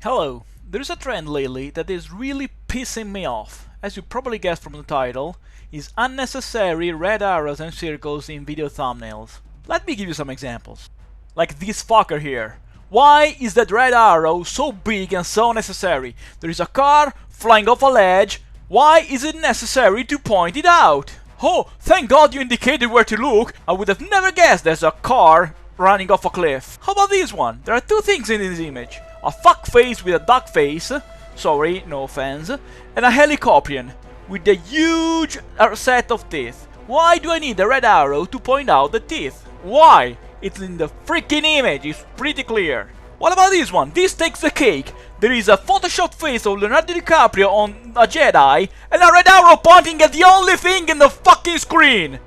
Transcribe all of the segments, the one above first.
Hello, there's a trend lately that is really pissing me off. As you probably guessed from the title, is unnecessary red arrows and circles in video thumbnails. Let me give you some examples. Like this fucker here. Why is that red arrow so big and so necessary? There is a car flying off a ledge. Why is it necessary to point it out? Oh, thank God you indicated where to look. I would have never guessed there's a car running off a cliff. How about this one? There are two things in this image. A fuck face with a duck face, sorry, no offense, and a helicopterian with a huge set of teeth. Why do I need a red arrow to point out the teeth? Why? It's in the freaking image, it's pretty clear. What about this one? This takes the cake. There is a photoshopped face of Leonardo DiCaprio on a Jedi and a red arrow pointing at the only thing in the fucking screen.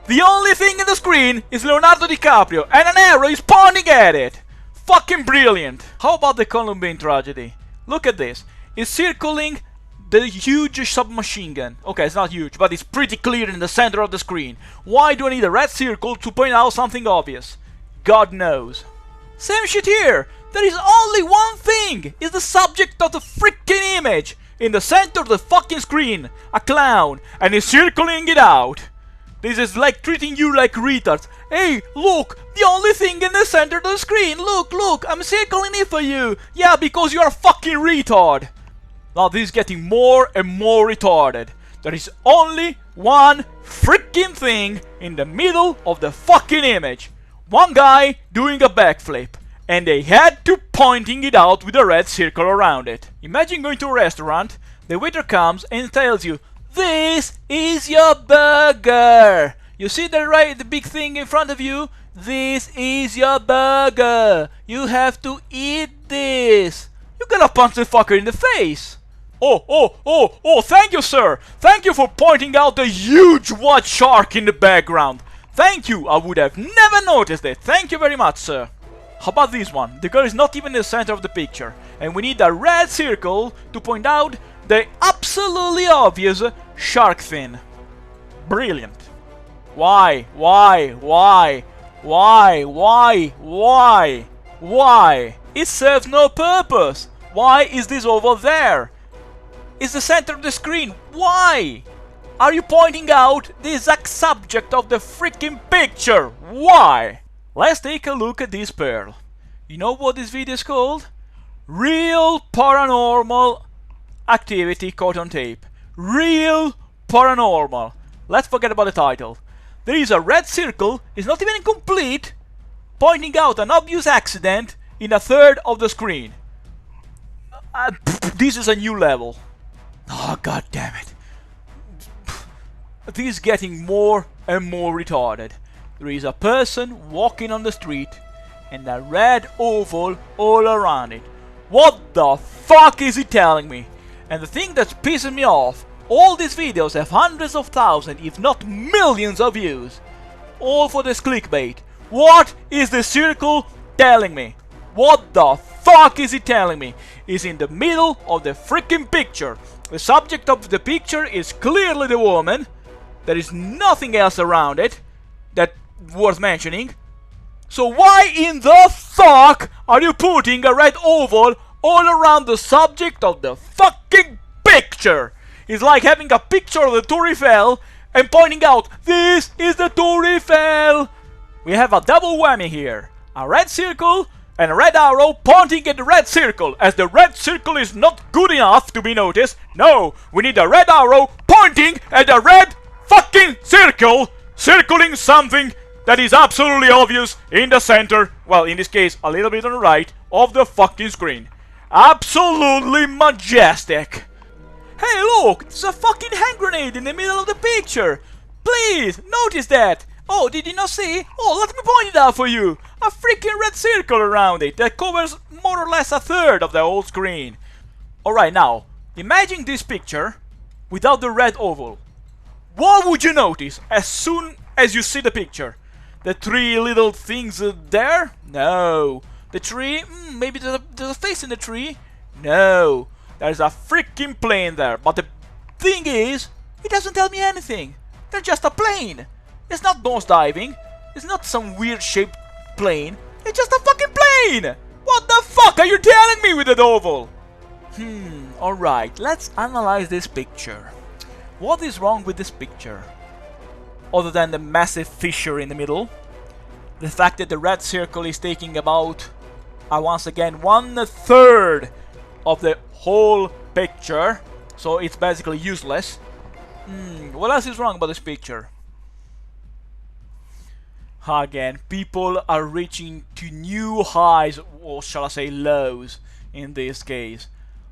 The only thing in the screen is Leonardo DiCaprio and an arrow is pointing at it. Fucking brilliant! How about the Columbine tragedy? Look at this. It's circling the huge submachine gun. Okay, it's not huge, but it's pretty clear in the center of the screen. Why do I need a red circle to point out something obvious? God knows. Same shit here! There is only one thing! It's the subject of the freaking image! In the center of the fucking screen! A clown! And he's circling it out! This is like treating you like retards. Hey, look! The only thing in the center of the screen! Look! I'm circling it for you! Yeah, because you're a fucking retard! Now this is getting more and more retarded. There is only one freaking thing in the middle of the fucking image. One guy doing a backflip. And they had to pointing it out with a red circle around it. Imagine going to a restaurant, the waiter comes and tells you, "This is your burger." You see the big thing in front of you? This is your burger. You have to eat this. You gotta punch the fucker in the face. Oh, thank you, sir. Thank you for pointing out the huge white shark in the background. Thank you. I would have never noticed it. Thank you very much, sir. How about this one? The girl is not even in the center of the picture. And we need a red circle to point out the absolutely obvious shark fin. Brilliant. Why? It serves no purpose. Why is this over there? It's the center of the screen. Why? Are you pointing out the exact subject of the freaking picture? Why? Let's take a look at this pearl. You know what this video is called? Real Paranormal Activity caught on tape. Real paranormal. Let's forget about the title. There is a red circle, it's not even complete, pointing out an obvious accident in a third of the screen. This is a new level. Oh, god damn it. This is getting more and more retarded. There is a person walking on the street and a red oval all around it. What the fuck is he telling me? And the thing that's pissing me off, all these videos have hundreds of thousands, if not millions of views. All for this clickbait. What is the circle telling me? What the fuck is he telling me? It's in the middle of the freaking picture. The subject of the picture is clearly the woman. There is nothing else around it that's worth mentioning. So why in the fuck are you putting a red oval all around the subject of the fucking picture? It's like having a picture of the Tour Eiffel and pointing out, this is the Tour Eiffel. We have a double whammy here. A red circle and a red arrow pointing at the red circle, as the red circle is not good enough to be noticed. No, we need a red arrow pointing at the red fucking circle, circling something that is absolutely obvious in the center, well, in this case, a little bit on the right of the fucking screen. Absolutely majestic. Hey, look, there's a fucking hand grenade in the middle of the picture. Please, notice that. Oh, did you not see? Oh, let me point it out for you. A freaking red circle around it that covers more or less a third of the whole screen. Alright, now, imagine this picture without the red oval. What would you notice as soon as you see the picture? The three little things there? No. The tree? Maybe there's a face in the tree? No. There's a freaking plane there. But the thing is, it doesn't tell me anything. There's just a plane. It's not nose diving. It's not some weird shaped plane. It's just a fucking plane. What the fuck? fuck are you telling me with that oval? Alright, let's analyze this picture. What is wrong with this picture? Other than the massive fissure in the middle, the fact that the red circle is taking about, once again, 1/3 of the whole picture, so it's basically useless. What else is wrong about this picture? Again, people are reaching to new highs, or shall I say lows, in this case.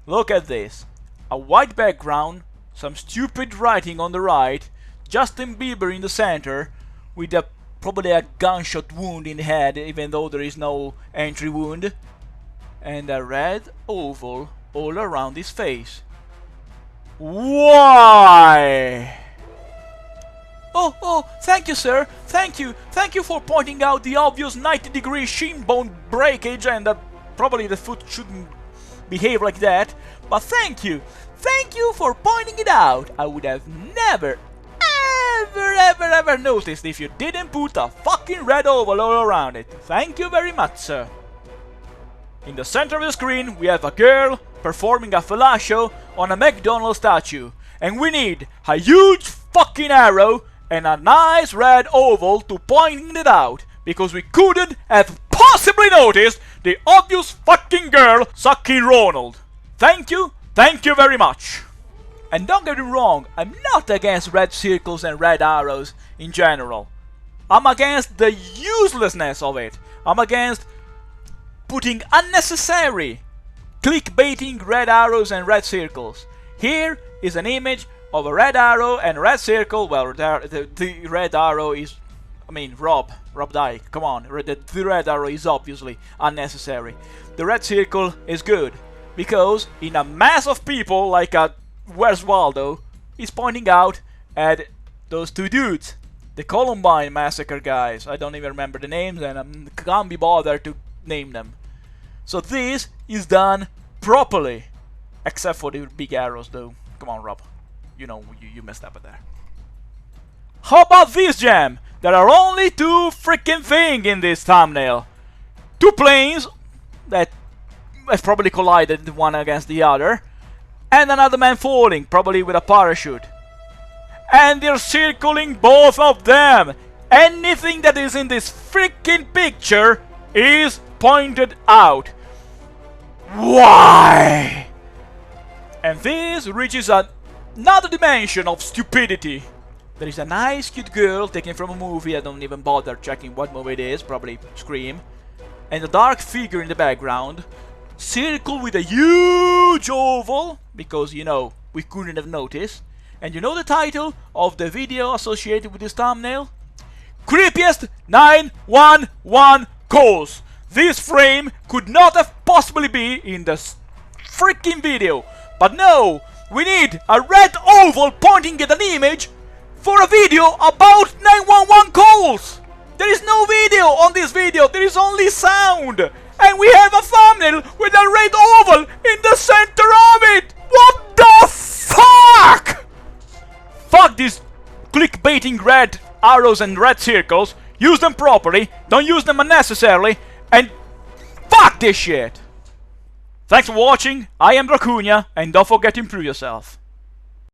Look at this. A white background, some stupid writing on the right, Justin Bieber in the center, with probably a gunshot wound in the head, even though there is no entry wound, and a red oval all around his face. Why? Oh, thank you, sir. Thank you for pointing out the obvious 90-degree shin bone breakage and probably the foot shouldn't behave like that. But thank you for pointing it out. I would have never, ever noticed if you didn't put a fucking red oval all around it. Thank you very much, sir. In the center of the screen, we have a girl performing a fellatio on a McDonald's statue. And we need a huge fucking arrow and a nice red oval to point it out, because we couldn't have possibly noticed the obvious fucking girl sucking Ronald. Thank you very much. And don't get me wrong, I'm not against red circles and red arrows in general. I'm against the uselessness of it. I'm against putting unnecessary clickbaiting red arrows and red circles. Here is an image of a red arrow and a red circle. Well, the red arrow is, Rob Dyke, come on, the red arrow is obviously unnecessary. The red circle is good, because in a mass of people like Where's Waldo, he's pointing out at those two dudes, the Columbine massacre guys. I don't even remember the names and I can't be bothered to name them. So this is done properly, except for the big arrows though. Come on, Rob. You know, you messed up at there. How about this jam? There are only two freaking things in this thumbnail. Two planes that have probably collided one against the other, and another man falling, probably with a parachute. And they're circling both of them. Anything that is in this freaking picture is pointed out. Why? And this reaches another dimension of stupidity. There is a nice cute girl taken from a movie, I don't even bother checking what movie it is, probably Scream. And a dark figure in the background, circled with a huge oval, because, you know, we couldn't have noticed. And you know the title of the video associated with this thumbnail? Creepiest 911 calls. This frame could not have possibly be in the freaking video. But no, we need a red oval pointing at an image for a video about 911 calls. There is no video on this video, there is only sound. And we have a thumbnail with a red oval in the center of it. What the fuck? Fuck these clickbaiting red arrows and red circles. Use them properly, don't use them unnecessarily, and fuck this shit. Thanks for watching, I am Dracunia, and don't forget to improve yourself.